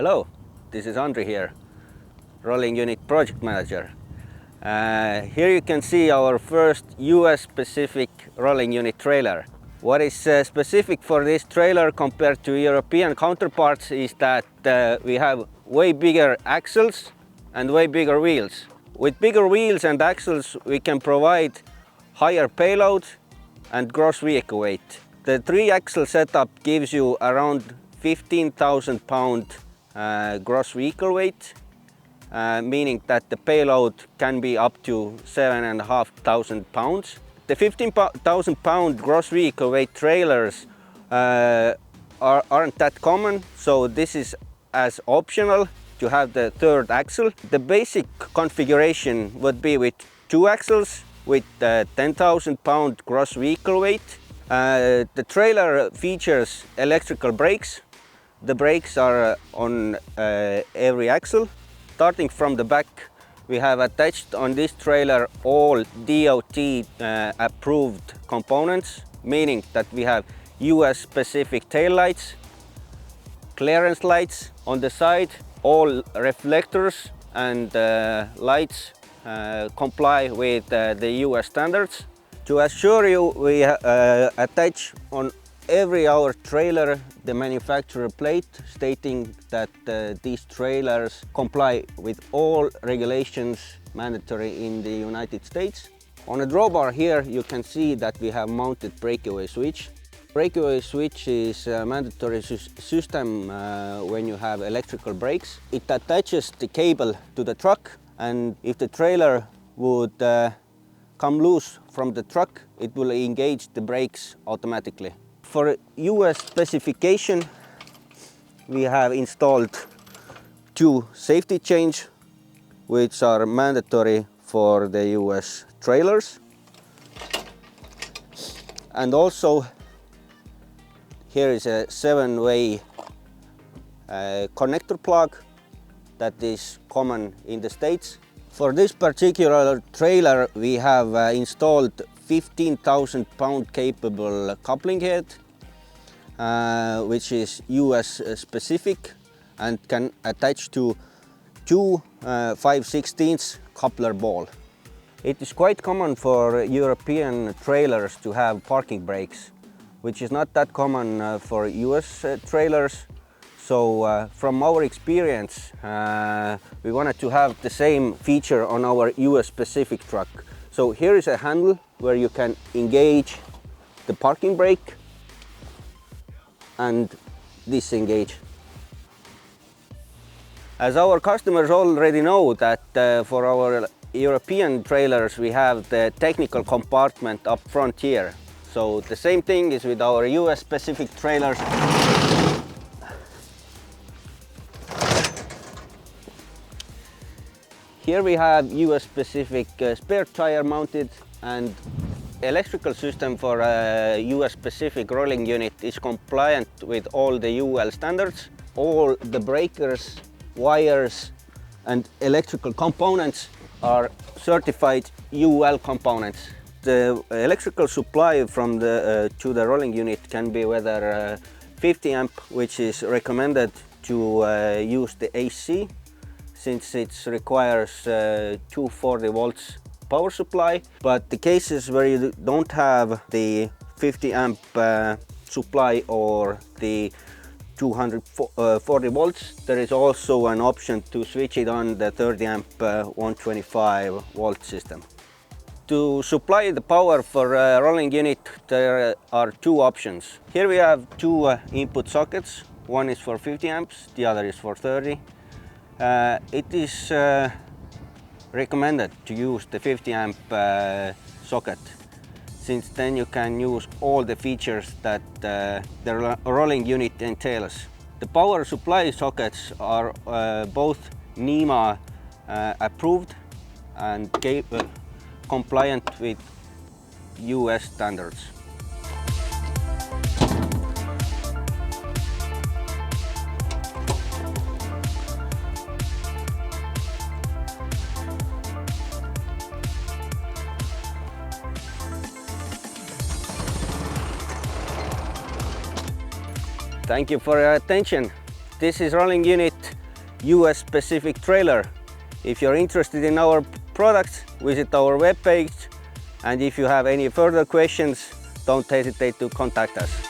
Hello, this is Andry here, Rolling Unit Project Manager. Here you can see our first US-specific rolling unit trailer. What is specific for this trailer compared to European counterparts is that we have way bigger axles and way bigger wheels. With bigger wheels and axles we can provide higher payload and gross vehicle weight. The 3-axle setup gives you around 15,000 pound gross vehicle weight, meaning that the payload can be up to 7,500 pounds. The 15,000 pound gross vehicle weight trailers aren't that common, so this is as optional to have the 3rd axle. The basic configuration would be with 2 axles with 10,000 pound gross vehicle weight. The trailer features electrical brakes. The brakes are on every axle. Starting from the back, we have attached on this trailer all DOT approved components, meaning that we have US specific tail lights, clearance lights on the side, all reflectors and lights comply with the US standards. To assure you, we attach on every our trailer the manufacturer plate stating that these trailers comply with all regulations mandatory in the United States. On the drawbar here you can see that we have mounted breakaway switch. Breakaway switch is a mandatory system when you have electrical brakes. It attaches the cable to the truck, and if the trailer would come loose from the truck, it will engage the brakes automatically. For US specification, we have installed 2 safety chains, which are mandatory for the US trailers. And also, here is a 7-way connector plug that is common in the States. For this particular trailer, we have installed 15,000 pound capable coupling head, which is US specific and can attach to 2 5/16 coupler ball. It is quite common for European trailers to have parking brakes, which is not that common for US trailers. So from our experience, we wanted to have the same feature on our US specific truck. So here is a handle where you can engage the parking brake and disengage. As our customers already know that for our European trailers we have the technical compartment up front here. So the same thing is with our US specific trailers. Here we have US specific spare tire mounted, and electrical system for a US specific rolling unit is compliant with all the UL standards. All the breakers, wires and electrical components are certified UL components. The electrical supply from to the rolling unit can be whether 50 amp, which is recommended to use the AC, since it requires 240 volts power supply. But the cases where you don't have the 50 amp supply or the 240 volts, there is also an option to switch it on the 30 amp 125 volt system. To supply the power for a rolling unit, there are 2 options. Here we have 2 input sockets. One is for 50 amps, the other is for 30. It is recommended to use the 50 amp socket, since then you can use all the features that the rolling unit entails. The power supply sockets are both NEMA approved and compliant with US standards. Thank you for your attention. This is rolling unit US specific trailer. If you're interested in our products, visit our webpage, and if you have any further questions, don't hesitate to contact us.